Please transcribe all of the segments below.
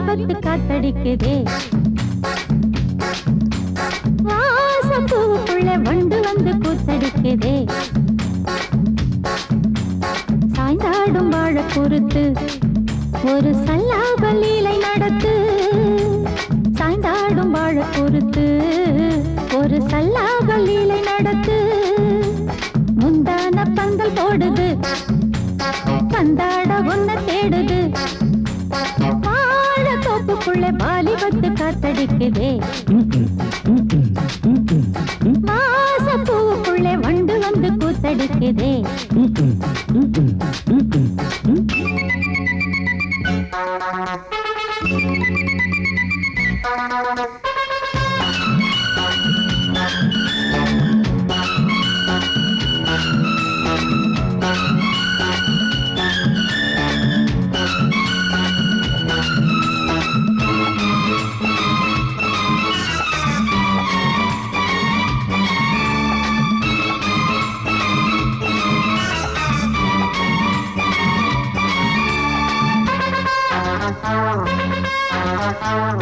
வாலிபத்து காத்தடிக்குதே வாசப்பூவுக்குள்ள வண்டு வந்து கூத்தடிக்குதே சாய்ந்தாடும் வாழ பொறுத்து ஒரு சல்லாப லீலை நடத்து சாய்ந்தாடும் வாழ பொறுத்து ஒரு சல்லாப லீலை நடத்து முந்தான பந்தல் போடுது பந்தாட உன்ன தேடுது வாழ தோப்புக்குள்ள வாலிபத்து காத்தடிக்குதே வாசப்பூவுக்குள்ள வண்டு வந்து கூத்தடிக்குதே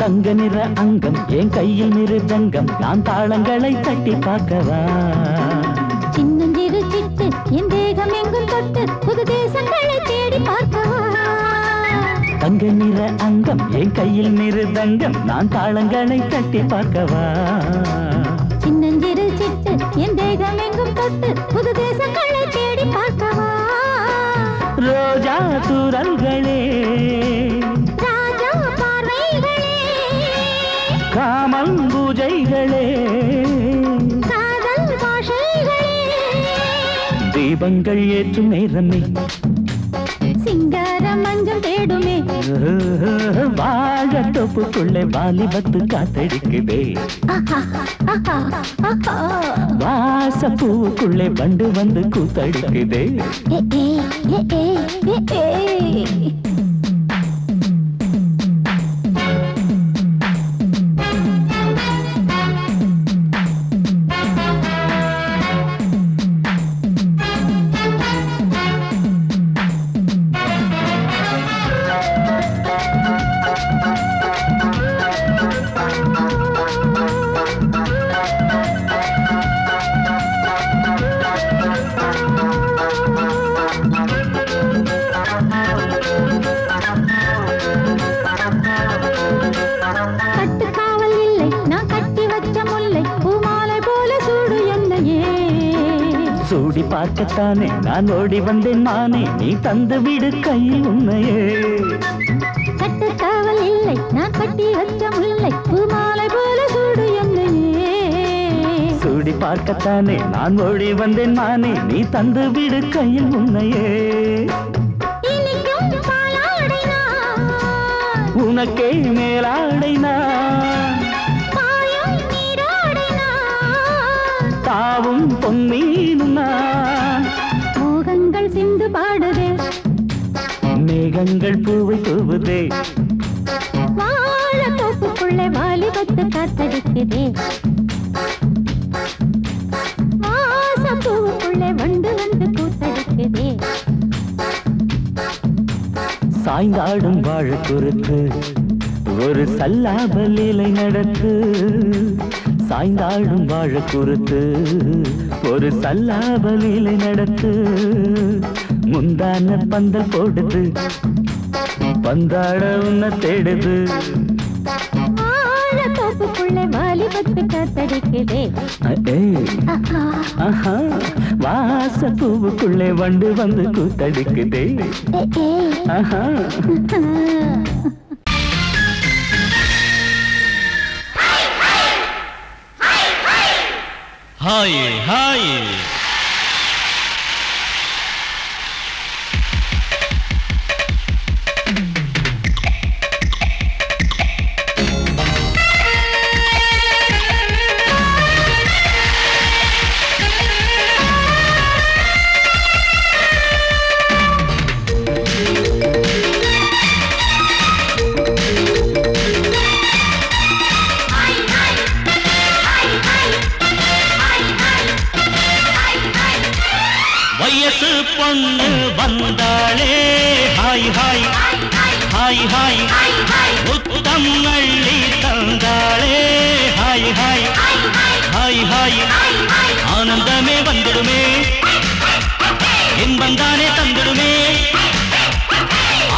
தங்க நிற அங்கம் என் கையில் மிருதங்கம் நான் தாளங்களை தட்டி பார்க்கவா சின்னஞ்சிறு சிட்டு என் தேகம் எங்கும் தொட்டு புது தேசங்களை தேடி பார்க்கவா தங்க நிற அங்கம் என் கையில் மிருதங்கம் நான் தாளங்களை தட்டி பார்க்கவா சின்னஞ்சிறு சிட்டு என் தேகம் எங்கும் தொட்டு புது தேசங்களை தேடி பார்க்கவா ரோஜா தூரல்களே காமல் பூஜைகளே காதல் பாஷைகளே தீபங்கள் ஏற்றும் நேரமே சிங்கார மஞ்சள் தேடுமே வாழ தொப்புக்குள்ளே வாலிபத்து காத்தடிக்குதே வாசப்பூவுக்குள்ளே வண்டு வந்து கூத்தடிக்குதே சூடி பார்க்கத்தானே நான் ஓடி வந்தேன் மானே நீ தந்து விடு கையில் உன்னையே கட்டு காவல் இல்லை நான் கட்டி வச்ச முல்லை பூமாலை போல சூடு என்னையே சூடி பார்க்கத்தானே நான் ஓடி வந்தேன் மானே நீ தந்து விடு கையில் உன்னையே உனக்கே மேலாடைனா தாவும் பொன்னீனுனா மோகங்கள் சிந்து பாடுதே மேகங்கள் பூவை தூவுதே வாழ தோப்புக்குள்ளே வாலிபத்து காத்தடிக்குதே வாசப்பூவுக்குள்ளே வண்டு வந்து கூத்தடிக்குதே சாய்ந்தாடும் வாழ குறுத்து ஒரு சல்லாப லீலை நடத்து சாய்ந்தாடும் வாழ குறுத்து ஒரு சல்லாப லீலை நடத்து முந்தான பந்தல் போடுது பந்தாட உன்ன தேடுது வாழ தோப்புக்குள்ளே வாலிபத்து காத்தடிக்குதே வாசப்பூவுக்குள்ளே வண்டு வந்து கூத்தடிக்குதே ஹாய் ஹாய் வயசு பொண்ணு வந்தாளே ஹாய் ஹாய் ஹாய் ஹாய் முத்தம் அள்ளி தந்தாளே ஹாய் ஹாய் ஹாய் ஹாய் ஆனந்தமே வந்துடுமே இன்பந்தானே தந்துடுமே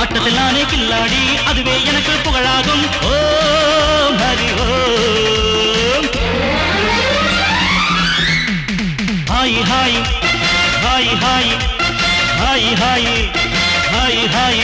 ஆட்டத்தில் நானே கில்லாடி அதுவே எனக்கு புகழாகும் ஓம் ஹரி ஓம் hi hi hi hi hi hi hi hi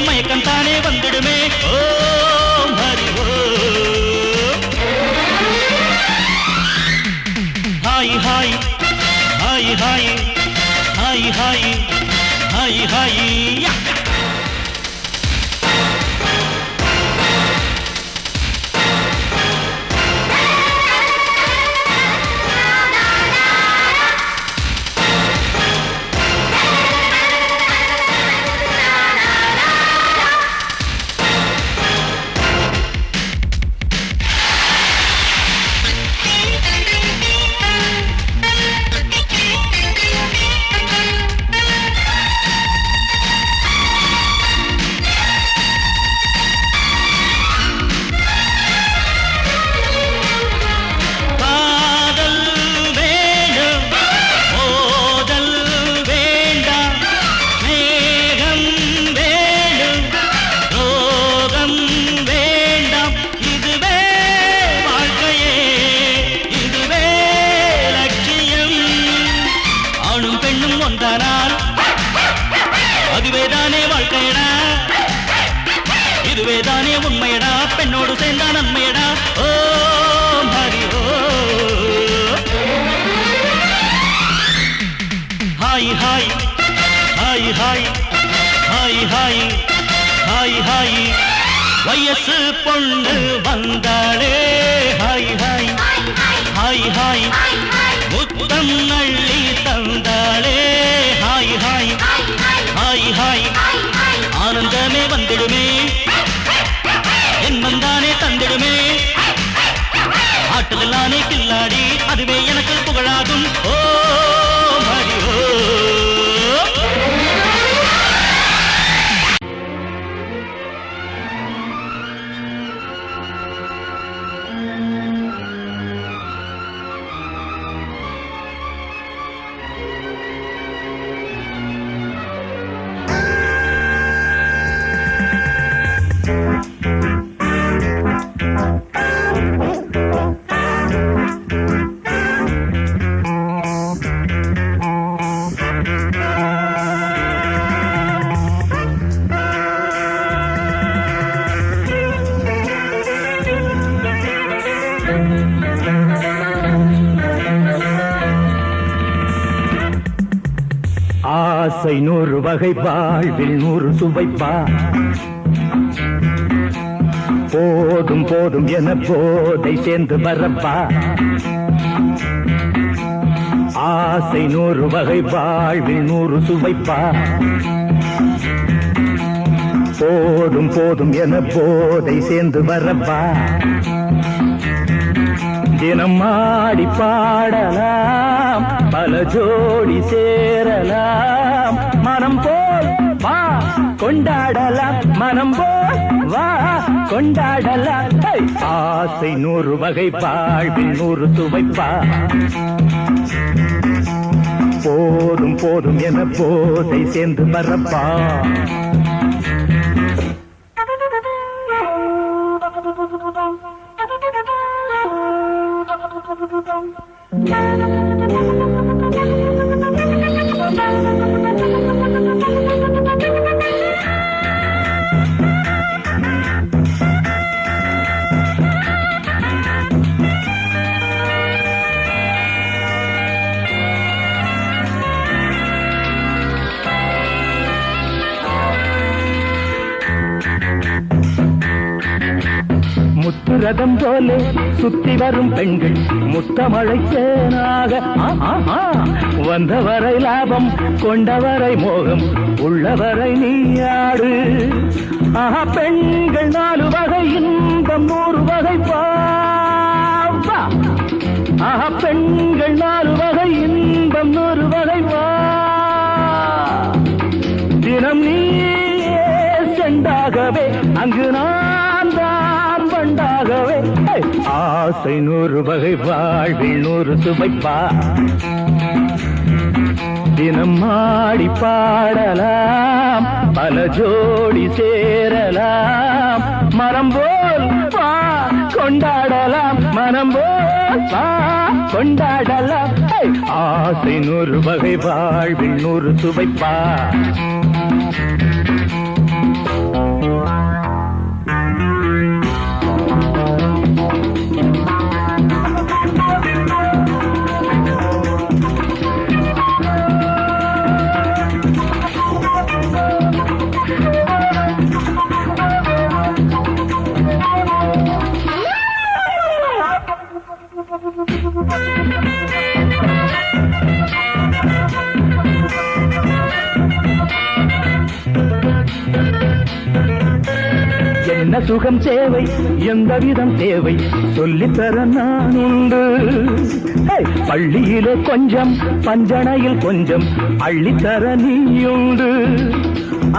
மயக்கம் தானே வந்துடுமே ஓம் ஹரி ஓம் hi hi hi hi hi hi hi hi இதுவேதானே உண்மையடா பெண்ணோடு சேர்ந்தா நன்மையடா ஓம் ஹரி ஓம் hi hi hi hi hi hi hi hi வயசு பொண்ணு வந்தாளே ஹாய் ஹாய் ஹாய் ஹாய் முத்தம் அள்ளி தந்தாளே ஹாய் ஹாய் ஹாய் ஹாய் ஆனந்தமே வந்துடுமே என்மந்தானே தந்திடுமே ஆட்டத்தில் நானே கில்லாடி அதுவே எனக்கு புகழாகும் ஓம் ஹரி ஓம் ஆசை 100 வகை வாழ்வில் 100 சுவைப்பா போதும் போதும் என போதை சேர்ந்து வரப்பா ஆசை 100 வகை வாழ்வில் 100 சுவைப்பா போதும் போதும் என போதை சேர்ந்து வரப்பா தினம் ஆடி பாடலாம் பல ஜோடி சேரலாம் மனம் போல் வா கொண்டாடலாம் மனம் போல் வா கொண்டாடலாம் ஆசை 100 வகை வாழ்வில் 100 சுவைப்பா போதும் போதும் என போதை சேர்ந்து வரப்பா. முத்துரதம் போலே சுத்தி வரும் பெண்கள் முத்தமழை தேனாக வந்தவரை லாபம் கொண்டவரை மோகம் உள்ளவரை நீயாடு. பெண்கள் 4 வகை இன்பம் 100 வகை பாவா. பெண்கள் 4 வகை இன்பம் 100 வகை வா. தினம் நீயே செண்டாகவே அங்கு நான் தான் பண்டாகவே. ஆசை 100 வகை வாழ்வில் 100 சுவைப்பா. தினம் ஆடி பாடலாம் பல ஜோடி சேரலாம். மரம் போல் பா கொண்டாடலாம் மனம் போல் பா கொண்டாடலாம். ஆசை 100 வகை வாழ்வில் 100 சுவைப்பா. என்ன சுகம் தேவை எந்த விதம் தேவை சொல்லித்தர நான் உண்டு. பள்ளியிலே கொஞ்சம் பஞ்சனையில் கொஞ்சம் அள்ளித்தர நீயுண்டு.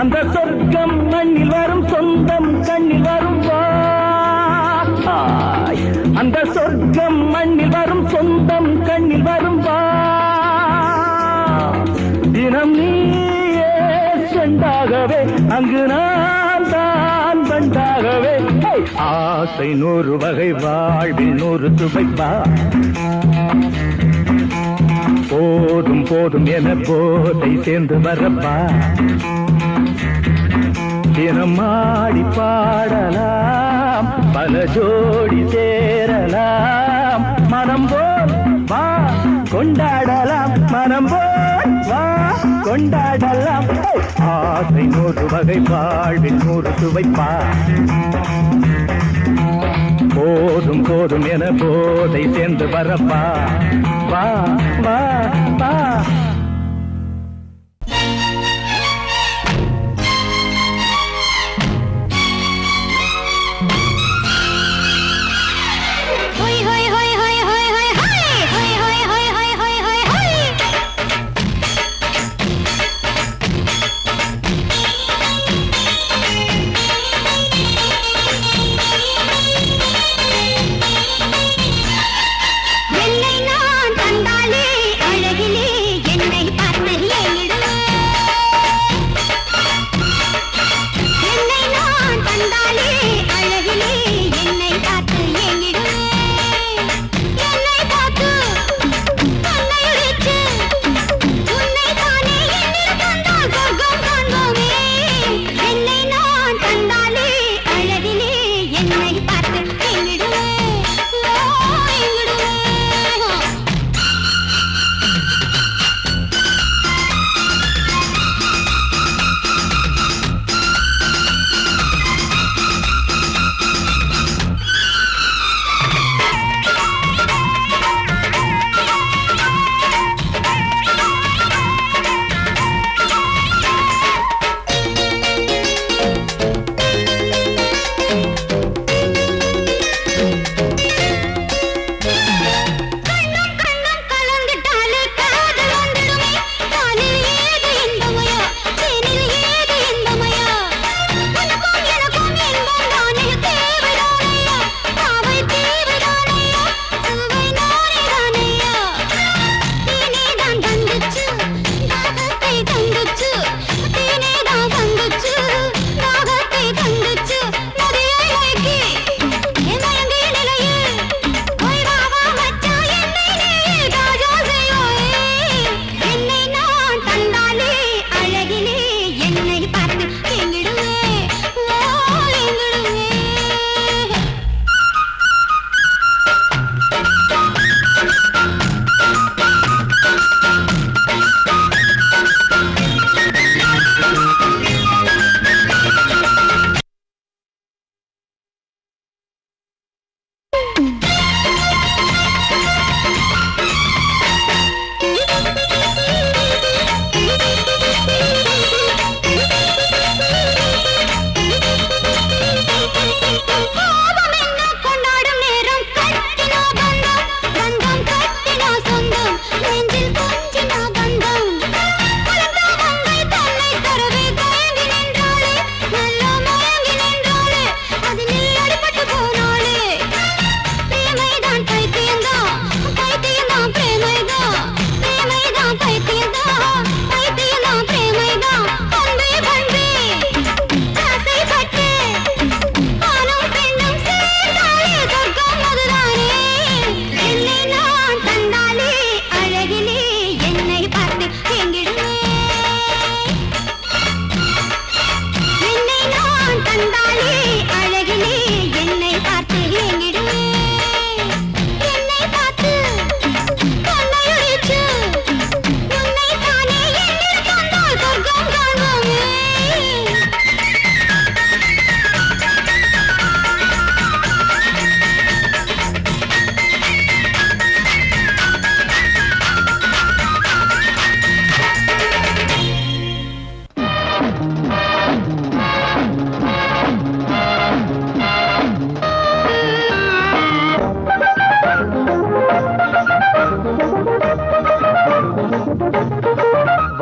அந்த சொர்க்கம் மண்ணில் வரும் சொந்தம் கண்ணில் வரும் வாய். அந்த சொர்க்கம் மண்ணில் வரும் சொந்தம் கண்ணில் வரும் வா. தினம் நீயே செண்டாகவே அங்கு நான் தான் பண்டாகவே. ஆசை 100 வகை வாழ்வில் 100 சுவைப்பா. போதும் போதும் என போதை சேர்ந்து வரப்பா. தினம் ஆடி பாடலாம் பல ஜோடி சேரலாம். மனம் போல் வா கொண்டாடலாம் மனம் போல் வா கொண்டாடலாம். ஆசை 100 வகை வாழ்வில் 100 சுவைப்பா. போதும் போதும் என போதை சேர்ந்து வரப்பா. வா வா வா. என்னை நான் தந்தாலே அழகிலே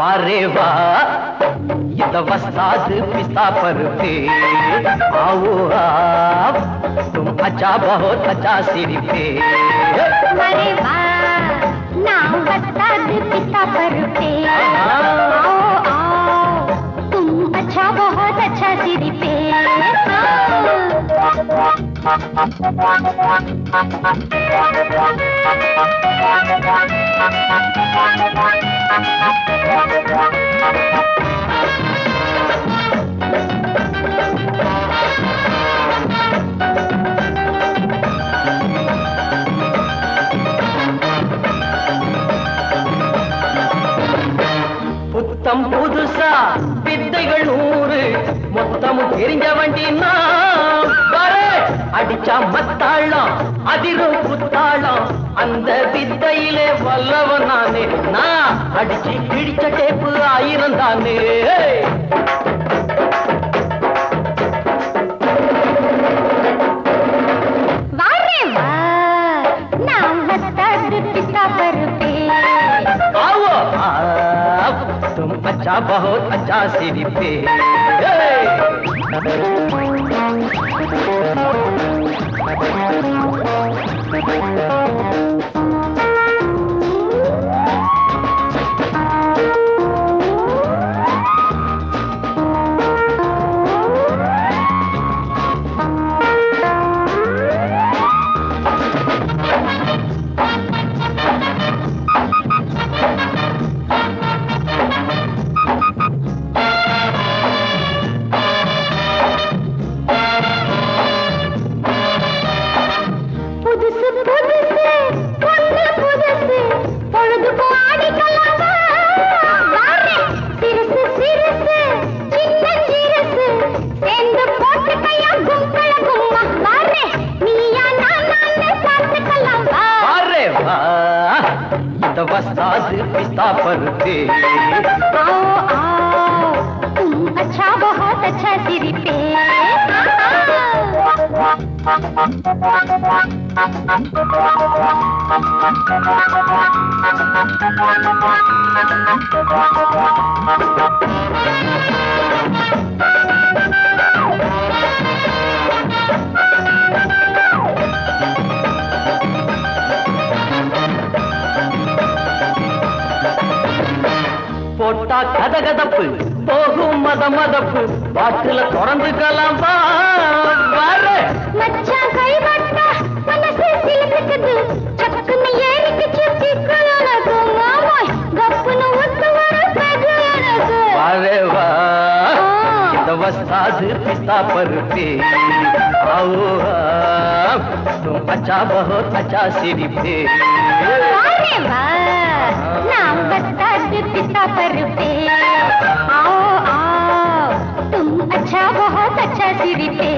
वारे वाह ये तो वस्ताद पिस्ता पर पे आओ आप तुम अच्छा बहुत अच्छा सिर पे अरे वाह नाम वस्ताद पिस्ता पर पे आओ आओ तुम अच्छा बहुत अच्छा सिर पे புத்தம் புதுசா வித்தைகள் 100 மொத்தமும் தெரிஞ்ச வண்டி அடிச்சா மத்தாளம் அதிரும் புத்தாளம் அந்த வித்தையிலே வல்லவன் நானே நான் அடிச்சு கிழிச்ச டேப்பு 1000 தானே तुम अच्छा बहुत अच्छा सिर पे वस्ताद पिस्ता पर पे आओ आओ तुम अच्छा बहुत अच्छा सिर पे போட்டா கதகதப்பு போகும் மதமதப்பு பாட்டுல தொடர்ந்துக்கலாம் மச்சான் கைவட்டா மனசு சிலுக்குது சக்குன்னு ஏறிக்கு சுத்தி கலனது மாமாய் கப்புன்னு ஒத்து வர பெகுனது वारे वाह ये तो वस्ताद पिस्ता पर पे आओ आप तुम अच्छा बहुत अच्छा सिर पे वारे वाह नाम वस्ताद पिस्ता पर पे आओ आओ तुम अच्छा बहुत अच्छा सिर पे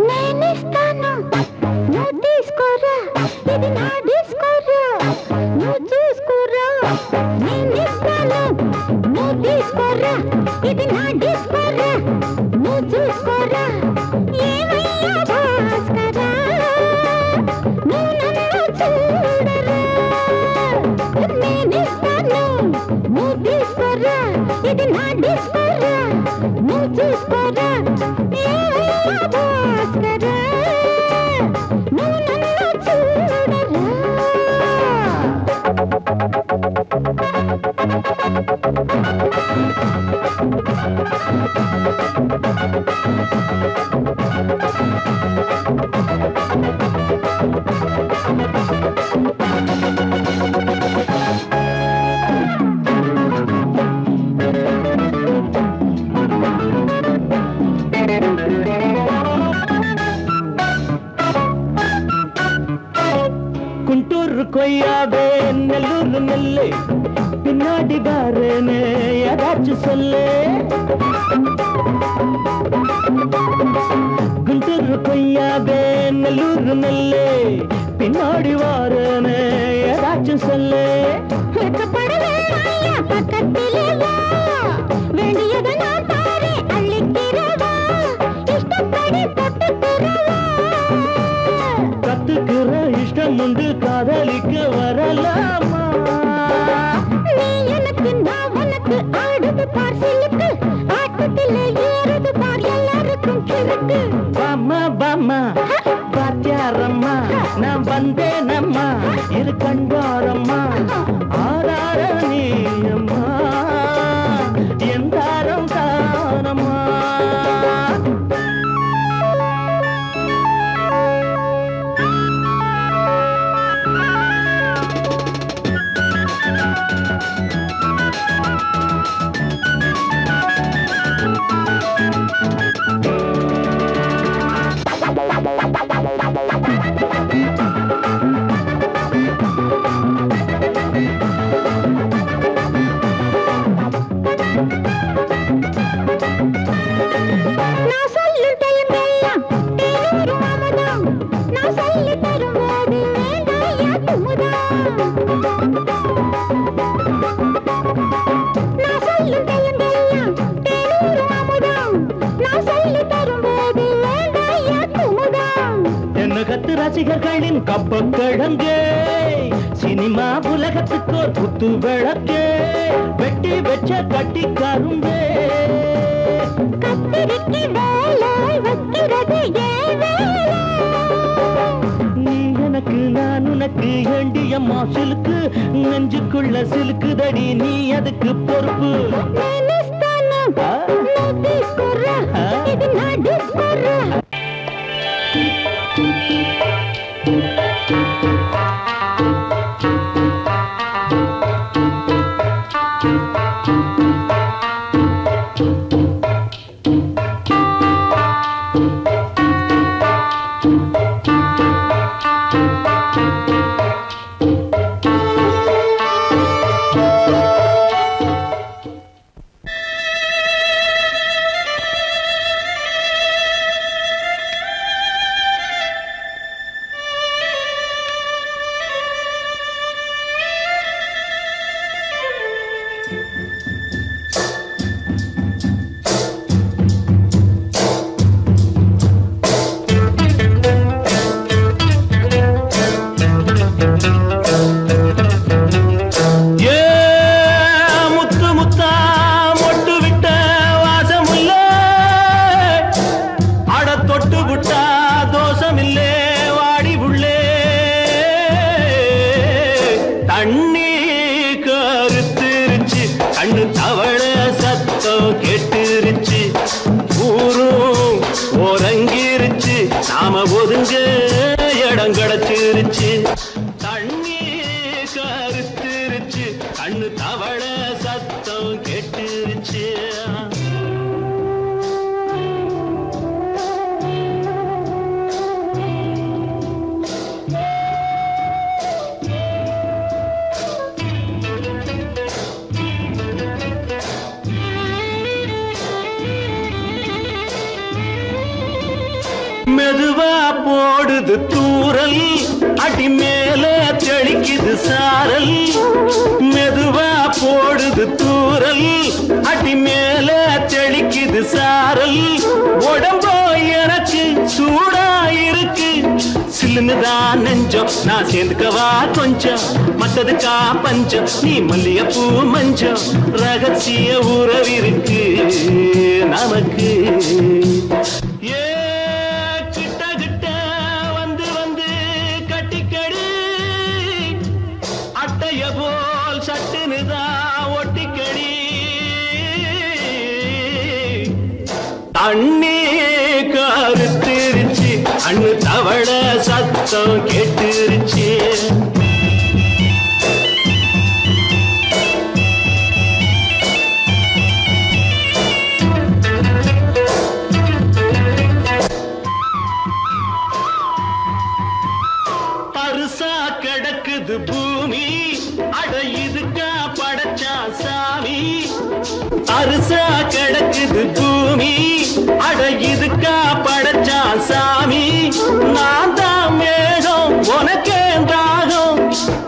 నేనిస్తాను నువ్వు తీసుకోరా ఇది నా డిస్కోరా నువ్వు చూసుకోరా నేనిస్తాను నువ్వు తీసుకోరా ఇది నా డిస్కోరా నువ్వు చూసుకోరా ఏమయ్యా భాస్కరా నువ్వు నన్ను చూడరా నేనిస్తాను నువ్వు తీసుకోరా ఇది నా డిస్కోరా నువ్వు చూసుకోరా குண்டூர் கொய்யாவே நெல்லூர் நெல்லை பின்னாடி பாருன்னு ஏதாச்சும் சொல்லு குண்டூர் கொய்யாவே நல்லூர் நெல்லு பின்னாடி வாரனே ஏதாச்சும் சொல்லு வெட்கப்படவே ஐயா பக்கத்திலே வா வேண்டியது நான் தாரே அள்ளிக்கிறவா இஷ்டப்படி தொட்டுக்கிறவா கத்துக்கிற இஷ்டம் உண்டு காதலிக்க வரலாமா நீ எனக்கு நான் உனக்கு ஆடுது பார் சிலுக்கு ஆட்டத்திலே ஏறுது பார் எல்லாருக்கும் கிறுக்கு பாமா பாமா பாத்தியாரம்மா நான் வந்தேனம்மா இரு கண்டாரம்மா ஆரார நீயம்மா எந்தாரம் தானம்மா நான் சொல்லும் தெலுங்கெல்லாம் தேனூரும் அமுதம் நான் சொல்லி தரும்போது வேண்டாயா குமுதம் நான் சொல்லும் தெலுங்கெல்லாம் தேனூரும் அமுதம் நான் சொல்லி தரும்போது வேண்டாயா குமுதம் என்ன கத்து ரசிகர்களின் கப்ப கிழங்கு சினிமா உலகத்துக்கோர் குத்து விளக்கு வெட்டி வச்ச கட்டி கரும்பே கத்திரிக்கு வேலை வைக்கிறது ஏன் வேலை நீ எனக்கு நான் உனக்கு ஏண்டியம்மா சிலுக்கு நெஞ்சுக்குள்ள சிலுக்குதடி நீ அதுக்கு பொறுப்பு నేనిస్తాను నువ్వు తీసుకోరా ఇది నా డిస్కోరా நாம ஒதுங்க இடம் கிடைச்சிருச்சு தண்ணி கருத்துருச்சு கண்ணு தவள சத்தம் கெட்டுருச்சு மெதுவா போடுது தூரல் அடி மேல தெளிக்குது சாரல் மெதுவா போடுது தூரல் அடி மேல தெளிக்குது சாரல் உடம்போ எனக்கு சூடா இருக்கு சில்லுன்னுதான் நெஞ்சம் நான் சேர்ந்துக்கவா கொஞ்சம் மத்ததுக்கா பஞ்சம் நீ மல்லிகைப்பூ மஞ்சம் ரகசிய உறவிருக்கு நமக்கு போல் சட்டுனுதா ஒட்டிக்கடி தண்ணி கருத்திருச்சு அண்ணு தவள சத்தம் கேட்டுருச்சு பருசா கிடக்குது பூமி அட இதுக்கா படைச்சா சாமி அரிசா கிடக்குது பூமி அட இதுக்கா படைச்சா சாமி நான் தான் மேகம் உனக்கே தாகம்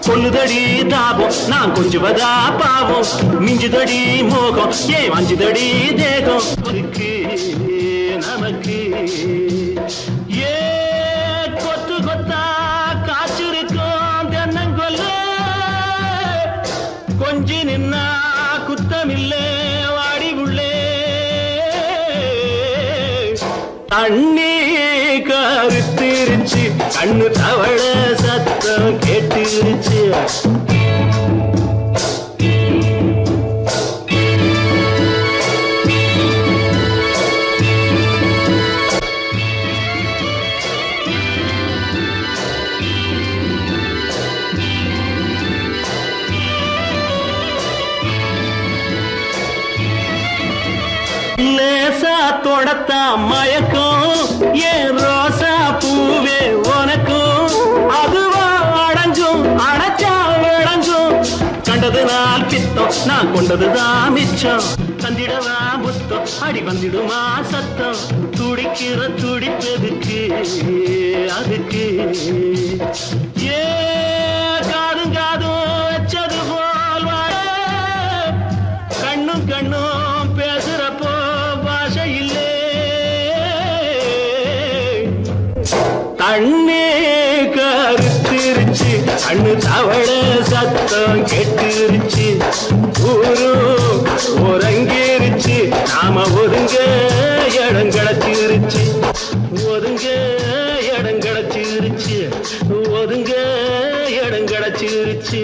கொல்லுதடி தாபம் நான் கொஞ்சுவதா பாவம் மிஞ்சுதடி மோகம் ஏன் வஞ்சுதடி தேகம் நமக்கு ஏ கொத்து கொத்தா காய்ச்சிருக்கோம் தென்னங்கொல்ல கொஞ்சி நின்னா குத்தமில்லே வாடி உள்ளே தண்ணி கருத்திருச்சு கண்ணு தவள சத்தம் கேட்டுருச்சு லேசா தொடத்தா மயக்கம் ஏன் ரோசா பூவே உனக்கும் அதுவா அடங்கும் அடைச்சா விளங்கும் கண்டது நாள் பித்தம் நான் கொண்டதுதான் மிச்சம் தந்திடவா புத்தம் அடி வந்திடுமா சத்தம் துடிக்கிற துடிப்பதுக்கு அதுக்கு ஏ காதும் காதும் வச்சது போல் வாழ கண்ணும் கண்ணும் பேசுறப்போ பாஷை இல்லே தண்ணே கருத்திருச்சு கண்ணு தவள சத்தம் கெட்டுருச்சு ஊரும் ஒருங்கிருச்சு நாம ஒதுங்க இடம் கிடச்சிருச்சு ஒதுங்க இடம் கிடச்சிருச்சு ஒதுங்க இடம் கிடச்சிருச்சு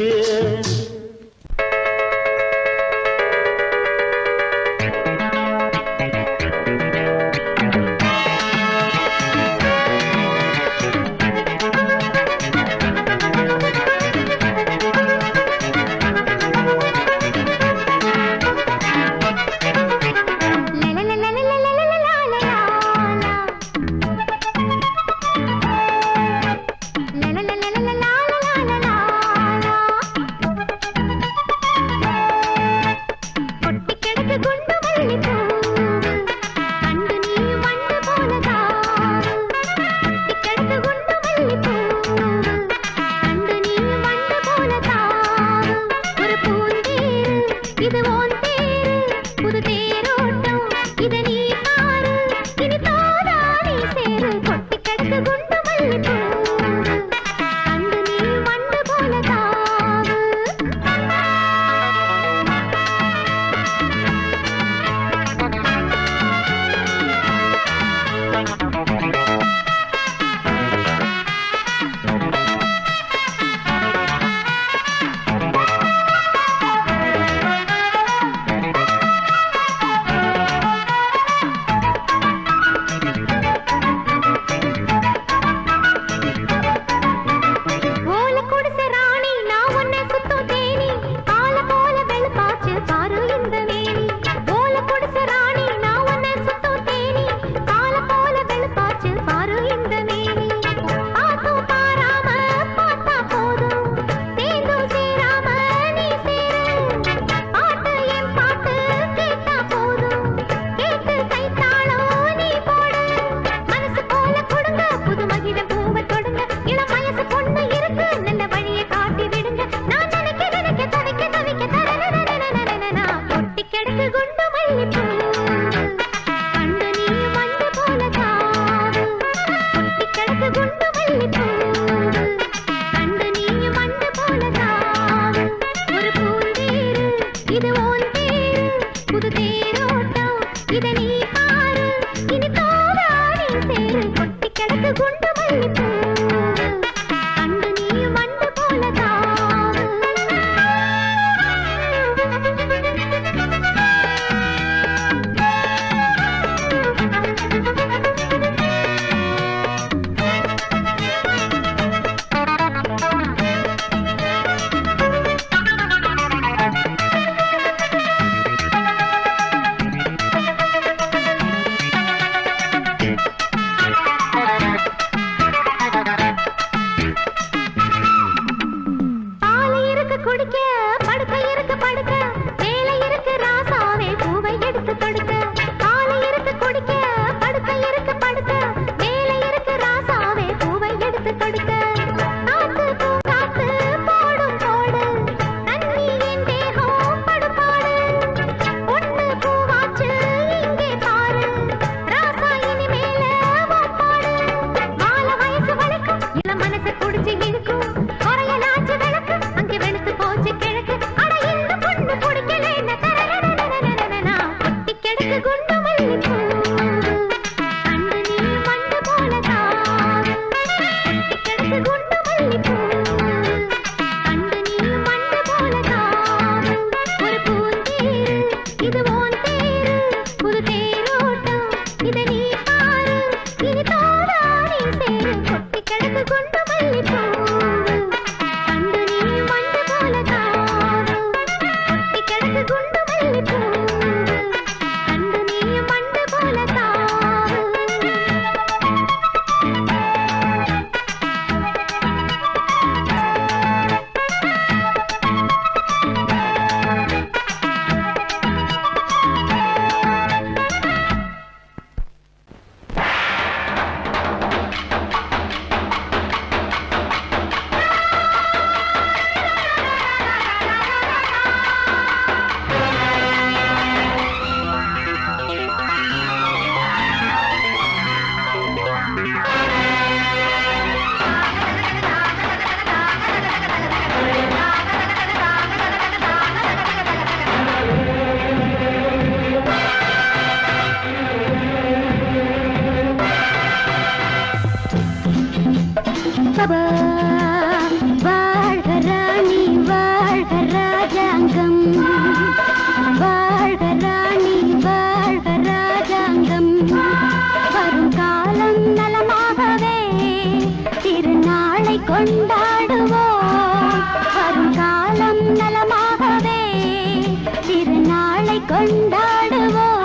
கொண்டாடுவோம்.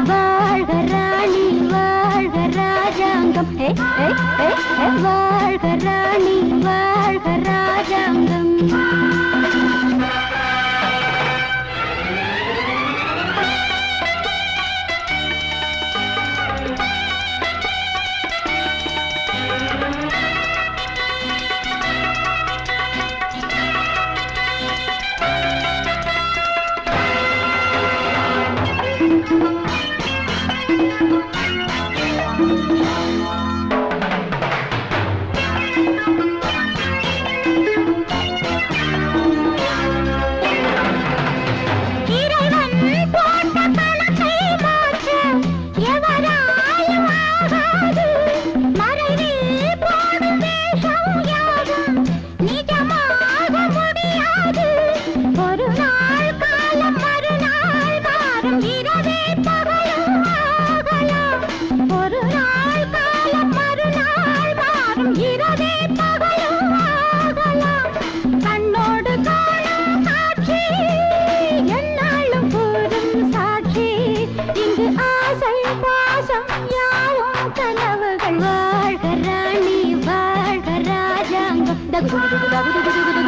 வாழ்க ராணி வாழ்க ராஜாங்கம், வாழ்க ராணி வாழ்க ராஜாங்கம்.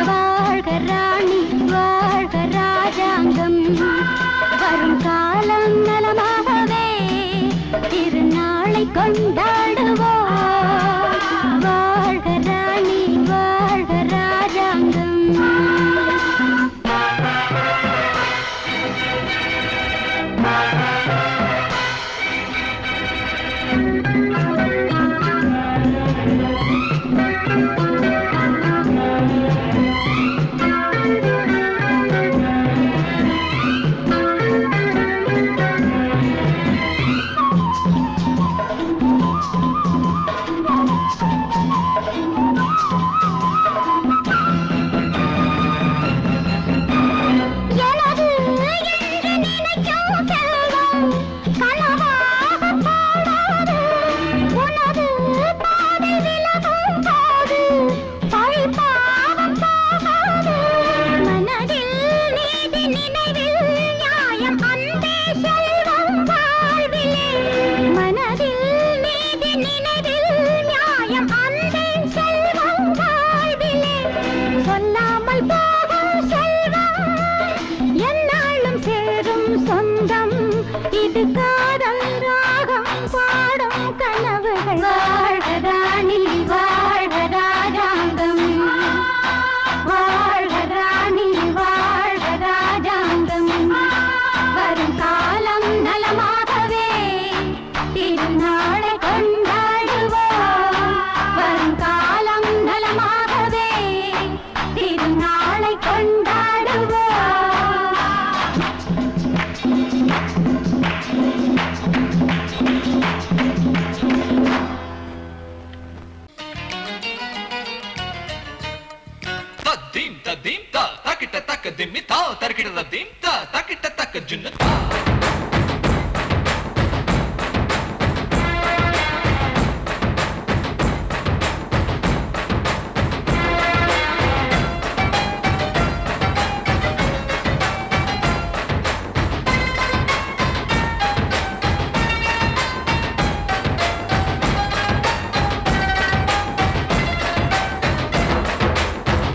வாழ்க ராணி வாழ்க ராஜாங்கம். வரும் காலம் நலமாகவே திருநாளை கொண்டாடுவோம். வாழ்க ராணி வாழ்க ராஜாங்கம்.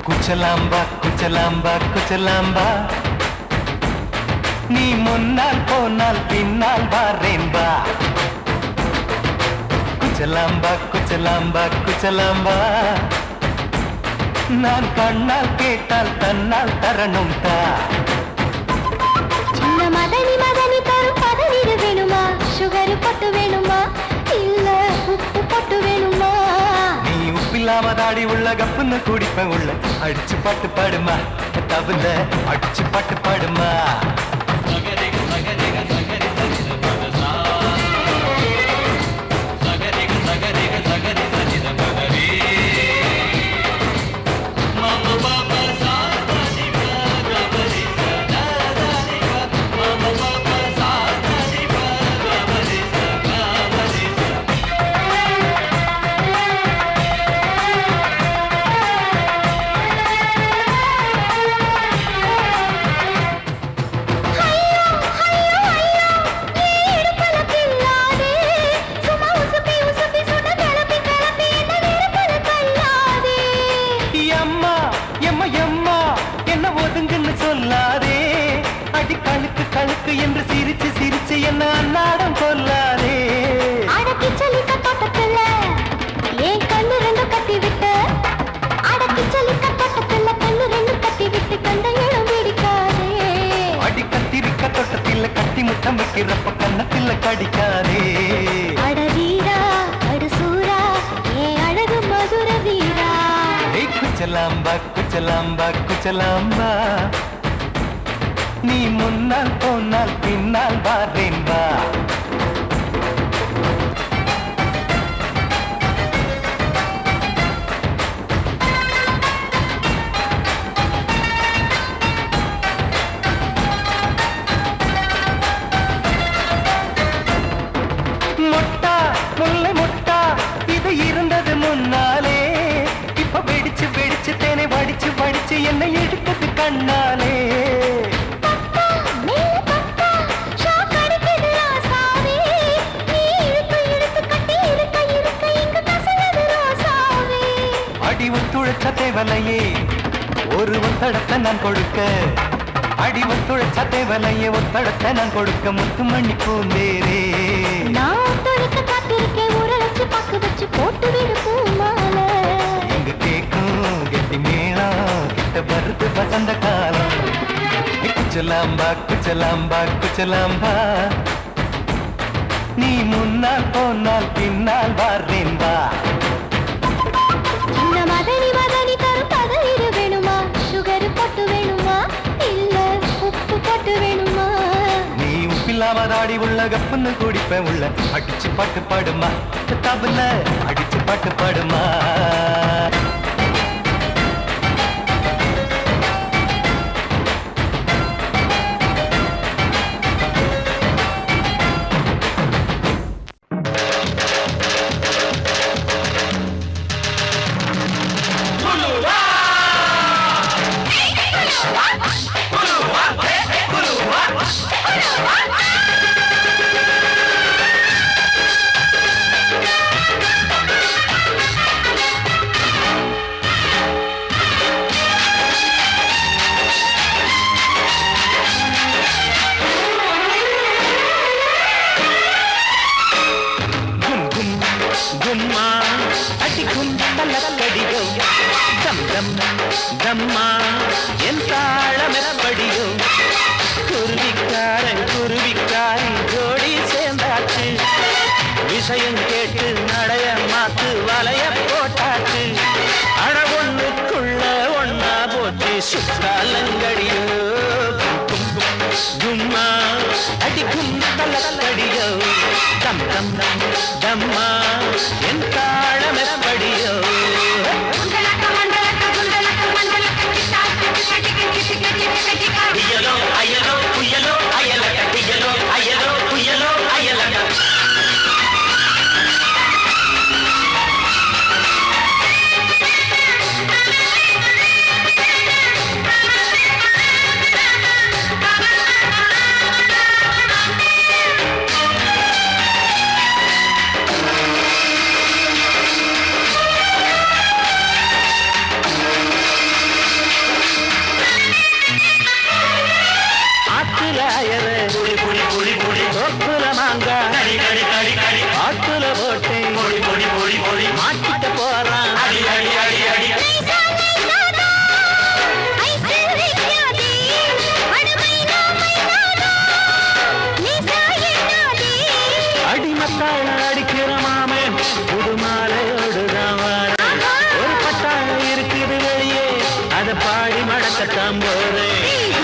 குச்சலாம்பா குச்சலாம்பா குச்சலாம்பா, நீ முன்னால் போனால் பின்னால் வாரேன்பா. குச்சலாம்பா குச்சலாம்பா குச்சலாம்பா, நான் கண்ணால் கேட்டால் தன்னால் தரணும் தா. சின்ன மதனி மதனி தரும் பதநீர் வேணுமா, சுகர் பொட்டு வேணுமா, இல்ல உப்பு பொட்டு வேணுமா? நீ உப்பில்லாம தாடி உள்ள கப்புன்னு குடிப்பேன் உள்ள. அடிச்சு பாட்டு பாடுமா தவுல, அடிச்சு பாட்டு பாடுமா. ஒதுங்குன்னு சொல்லாதே அடி கழுக்கு கழுக்கு என்று சிரிச்சு சிரிச்சு என்ன அன்னாடம் கொல்லாதே அடக்கி சொல்லிக்க தோட்டத்துல ஏன் கண்ணு ரெண்டு கட்டி விட்டு அடக்கி சொல்லிக்க தோட்டத்துல கண்ணு ரெண்டு கட்டி விட்டு கண்ட இடம் பிடிக்காதே அடி கத்திரிக்க தோட்டத்தில் கட்டி முட்டம் வைக்கிறப்ப கண்ணத்தில் கடிக்காதே அட வீரா அடு சூரா ஏன் அழகு மதுர வீரா குச்சலாம்பா குச்சலாம்பா குச்சலாம்பா நீ முன்னால் போனால் பின்னால் வாரேன் வா முட்டா முல்லை முட்டா இது இருந்தது முன்னாலே இப்ப வெடிச்சு வெடிச்சு தேனை வடிச்சு வடிச்சு என்னை எடுத்தது கண்ணாலே அடி ஒத்துழைச்ச தேவலையே ஒரு ஒத்தடத்தை நான் கொடுக்க அடி ஒத்துழைச்ச தேவலையே ஒத்தடத்தை நான் கொடுக்க முத்துமணி பூந்தேரே நான் தொடுக்க காத்திருக்கேன் உரளைச்சு பக்கு வச்சு போட்டு விடு பூமாலை எங்க கேக்கும் கெட்டி மேளம் கிட்ட வருது வசந்த காலம் குச்சலாம்பா குச்சலாம்பா குச்சலாம்பா நீ முன்னால் போனால் பின்னால் வாரேன் வா சின்ன மதனி மதனி தரும் பதனிரு வேணுமா சுகர் போட்டு வேணுமா இல்ல உப்பு போட்டு வேணுமா நீ உப்பில்லாம தாடி உள்ள கப்புன்னு குடிப்பேன் உள்ள அடிச்சு பாட்டு பாடுமா தபுல அடிச்சு பாட்டு பாடுமா தம்மா என் தாளமெப்படியோ குருவிக்காரன் குருவிக்காரி ஜோடி சேர்ந்தாச்சு விஷயம் கேட்டு நடைய மாத்து வலைய போட்டாச்சு அட ஒண்ணுக்குள்ள ஒன்னா போச்சு சுத்தாலங்கடியோ கும்மா அடிக்கும் தலக்கடியோ தம் தம் தம்மா என் தாளமெப்படியோ புயலோ அயலோ புயலோ அயலக புயலோ அயலோ புயலோ அயலக ஆத்துல போட்டு மாட்டிட்ட போறான் அடி அடி அடி அடி அடிமத்தாள் அடிக்கிற மாமே புதுமாலையோடு ஒரு பட்டாள இருக்குது வெளியே அதை பாடி மடக்கத்தான் போறேன்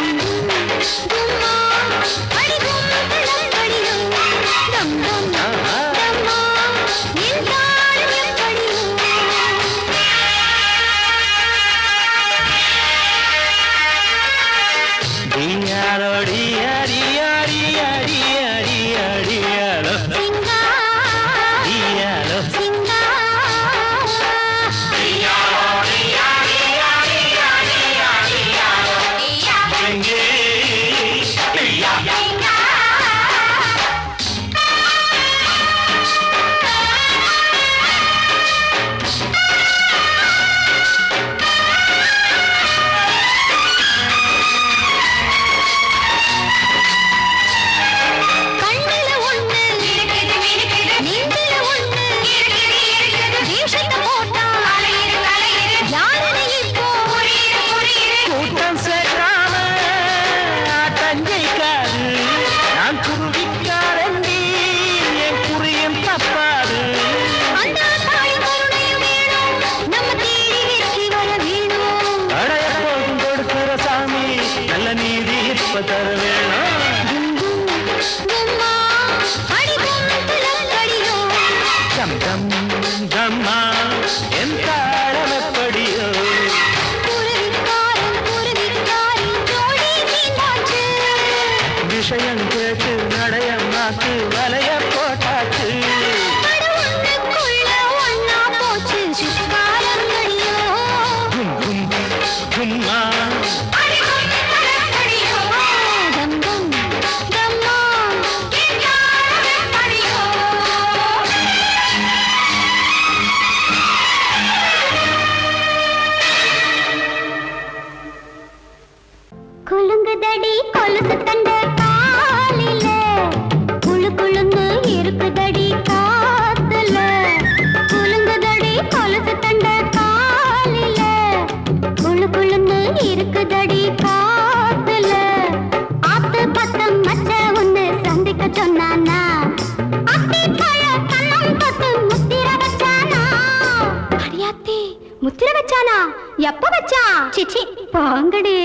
இப்ப தர வேணும் டம் டம் டம்மா என் தாளம் எப்படியோ விஷயம் கேட்டு நடையம் நாக்கு வலைய போட்டாச்சு கும்மா குலுங்குதடி கொலுசு தண்ட காலில குளு குளுன்னு இருக்குதடி காத்துல குலுங்குதடி கொலுசு தண்ட காலில குளு குளுன்னு இருக்குதடி காத்துல ஆத்து பத்தம் மச்ச ஒண்ணு சந்திக்க சொன்னானா அத்தி பழ கண்ணம் தொட்டு முத்திர வச்சானா அடியாத்தி முத்திர வச்சானா எப்ப வச்சா சிச்சி பாங்கடி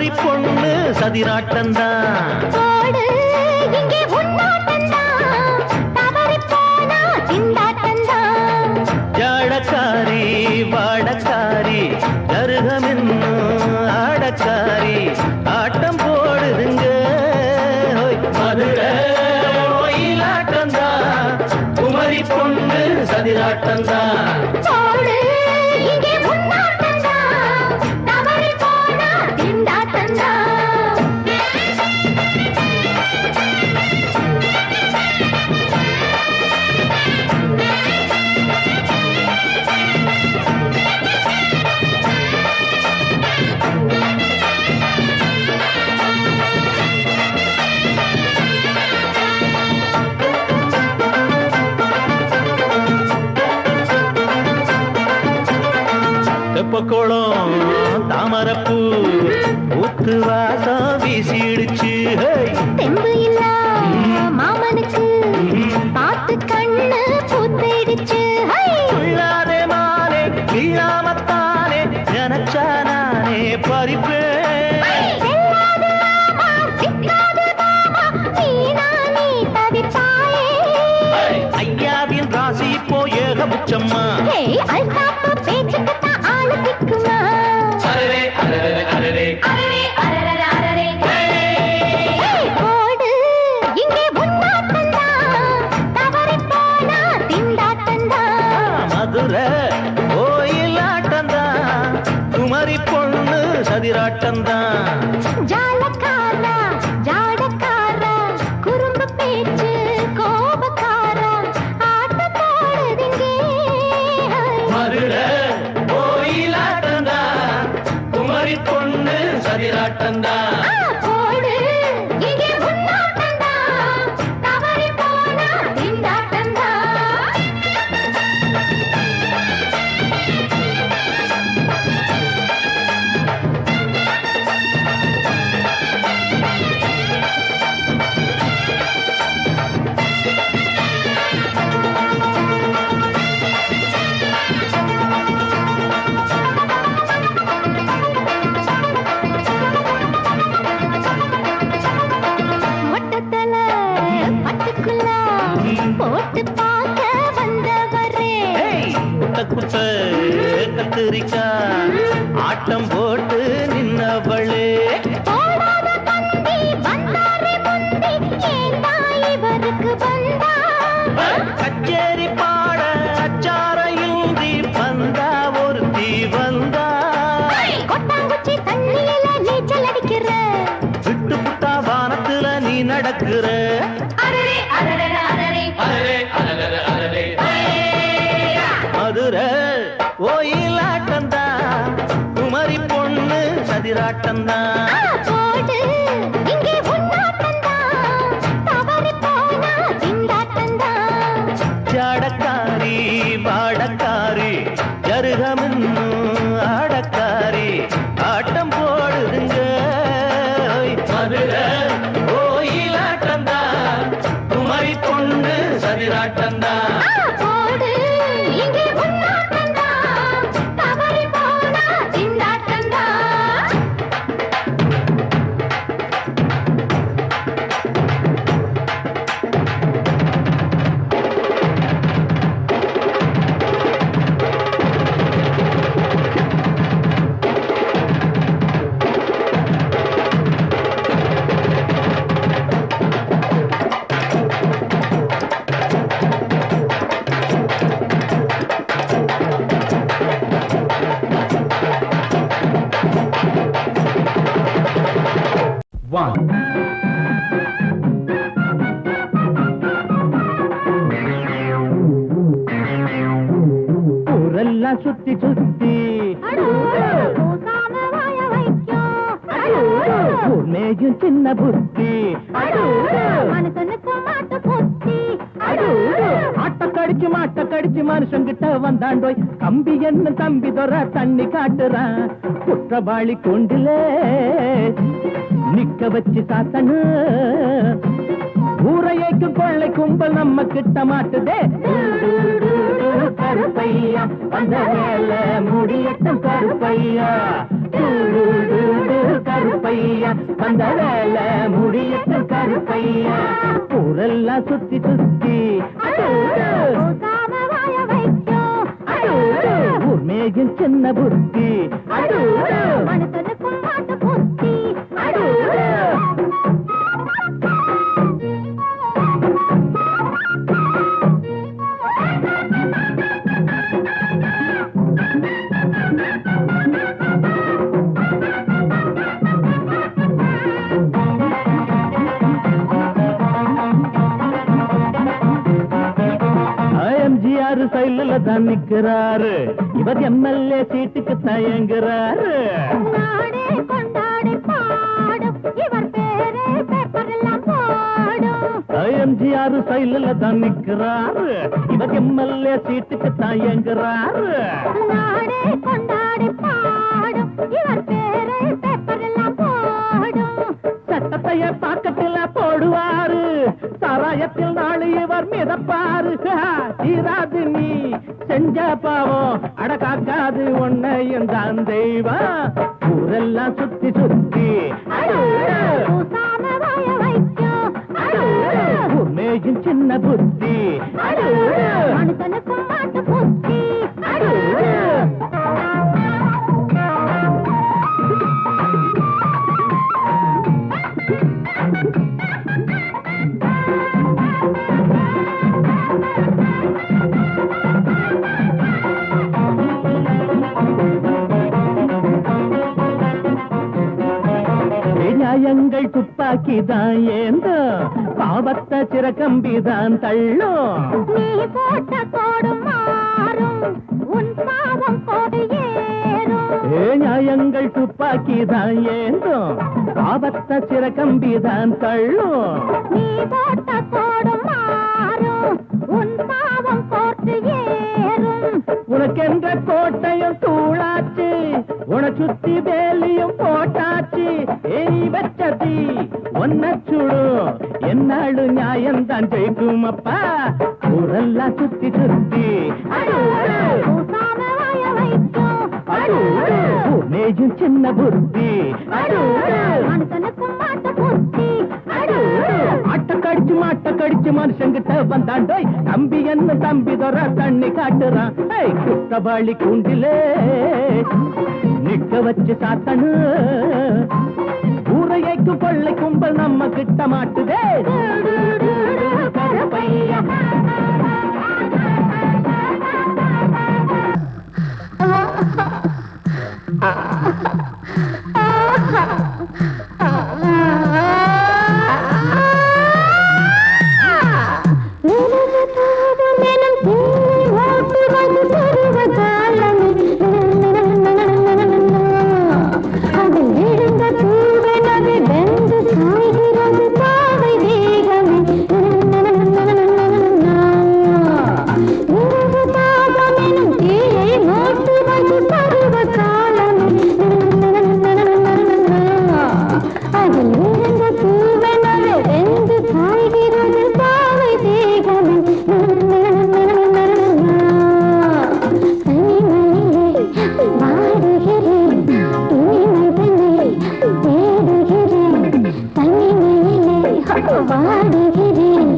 குமரி பொண்ணு சதிராட்டந்தான் போடு இங்கே உன்னாட்டந்தான் தவறி போனா திண்டாட்டந்தான் ஜாடக்காரி வாடக்காரி கருகமென்னும் ஆடக்காரி ஆட்டம் போடுதுங்க ஹோய், மதுரை கோயிலாட்டந்தான் குமரி பொண்ணு சதிராட்டந்தான் போடு இங்கே உன்னாட்டந்தான் தவறி போனா திண்டாட்டந்தான் தெப்பக்குளம் தாமரப்பூ ஊத்து வாசம் வீசிடுச்சு ஹேய். தெம்பு இல்ல மாமனுக்கு பார்த்து கண்ணு பூத்திடுச்சு துள்ளாதே மானே வீழாமத்தானே நினைச்சா நானே பறிப்பேன் ஐயாவின் ராசி இப்போ ஏகபட்சம்மா அரரே அரரே அரரே மதுரை கோயிலாட்டந்தான் குமரி பொண்ணு சதிராட்டந்தான் ஜாலக்காரா ஜாடக்காரா குறும்பு பேச்சு கோபக்காரா ஆட்ட போடுதிங்கே மதுரை கோயிலாட்டந்தான் குமரி பொண்ணு சதிராட்டந்தான் போடு இங்கே உன்னாட்டந்தான் தவறி போனா திண்டாட்டந்தான் மொட்டத்தல பட்டுக்குள்ள போட்டு பார்க்க வந்தவரே குட்ட குட்ட கத்திரிக்கா ஆட்டம் போட்டு நின்னவளே போடாத பந்தி வந்தாரே முந்தி ஏண்டா இவருக்கு வந்தா கச்சேரி பாட அச்சாரையுந்தி வந்தா ஒருத்தி வந்தா கொட்டாங்குச்சி தண்ணியில நீச்சல் அடிக்கிற விட்டு புட்டா வானத்துல நீ நடக்கிற அரரே அரரே அரரே அரரே அரரே அரரே மதுரை கோயிலாட்டந்தான் குமரி பொண்ணு சதிராட்டந்தான் போடு இங்கே உன்னாட்டந்தான் தவறி போனா திண்டாட்டந்தான் ஜாடக்காரி வாடக்காரி ஜருகமென்னும் ஆடக்காரி ஆட்டம் போடுதுங்க ஓய், மதுரை கோயிலாட்டந்தான் குமரி பொண்ணு சதிராட்டந்தான் போடு இங்கே உன்னாட்டந்தான் தவறி போனா திண்டாட்டந்தான் ஊரெல்லாம் சுத்தி சுத்தி ஊர் மேயும் சின்ன புத்தி ஆட்ட கடிச்சு மனுஷங்கிட்ட வந்தாண்டோய் கம்பி என்ன தம்பி தொற தண்ணி காட்டுறான் குற்றவாளி கொண்டுல நிக்க வச்சு சாத்தனு ஊரையைக்கு கொள்ளை கும்பல் நம்ம கிட்ட மாட்டுதே கருப்பையா வந்த வேலை முடியட்டும் கருப்பையா கருப்பையா வந்த வேலை முடியட்டு கருப்பையா ஊரெல்லாம் சுத்தி சுத்தி ஊர் மேகின் சின்ன புத்தி மனுஷனுக்கும் மாட்டு புத்தி எம்ஜிஆர் சைடுல தான் நிக்கிறாரு இவர் எம்எல்ஏ சீட்டுக்கு தயங்குறாரு நாடே கொண்டாடி பாடும் இவர் பேரே பேப்பரெல்லாம் போடும் எம்ஜிஆர் சைடுல தான் நிக்கிறாரு இவர் எம்எல்ஏ சீட்டுக்கு தயங்குறாரு நாடே கொண்டாடி பாடும் இவர் பேரே பேப்பரெல்லாம் போடும் சட்டத்தைய பாக்கத்துல போடுவாரு சாராயத்தில் நாளை இவர் மிதப்பாரு தீராது நீ செஞ்ச பாவம் அடக்காக்காது உன்னையும் தான் தெய்வம் ஊரெல்லாம் சுத்தி சுத்தி பூசாம வாய வைக்கும் உண்மையும் சின்ன புத்தி மனுஷனுக்கும் மாட்டு புத்தி நியாயங்கள் துப்பாக்கிதான் ஏந்தோ பாவத்தை சிறக்கம்பிதான் தள்ளும் நீ போட்ட கோடு மாறும் உன் பாவம் கோடு ஏறும் நியாயங்கள் துப்பாக்கிதான் ஏந்தோ பாவத்தை சிறக்கம்பிதான் தள்ளும் நீ போட்ட கோடு மாறும் உன் பாவம் கோட்டு ஏறும் உனக்கென்ற கோட்டையும் தூளாச்சு உன சுத்தி வேலியும் போட்டாச்சு நீ வச்சதி ஒன்ன சுடும் என்னாடு நியாயம்தான் ஜெயிக்கும் அப்பா ஊரெல்லாம் சுத்தி சுத்தி பூசாம வாய வைக்கும் மேஜும் சின்ன புத்தி மனுஷனுக்கும் மாட்டு புத்தி மாட்ட கடிச்சு மனுஷங்கிட்ட வந்தாண்டோய் தம்பி என்ன தம்பி தொற தண்ணி காட்டுறான் குத்தபாளி கூண்டிலே நிக்க வச்சு சாத்தனு ஊரையைக்கு கொள்ளை கும்பல் நம்ம கிட்ட மாட்டுதே கருப்பையா வாடுகிறேன்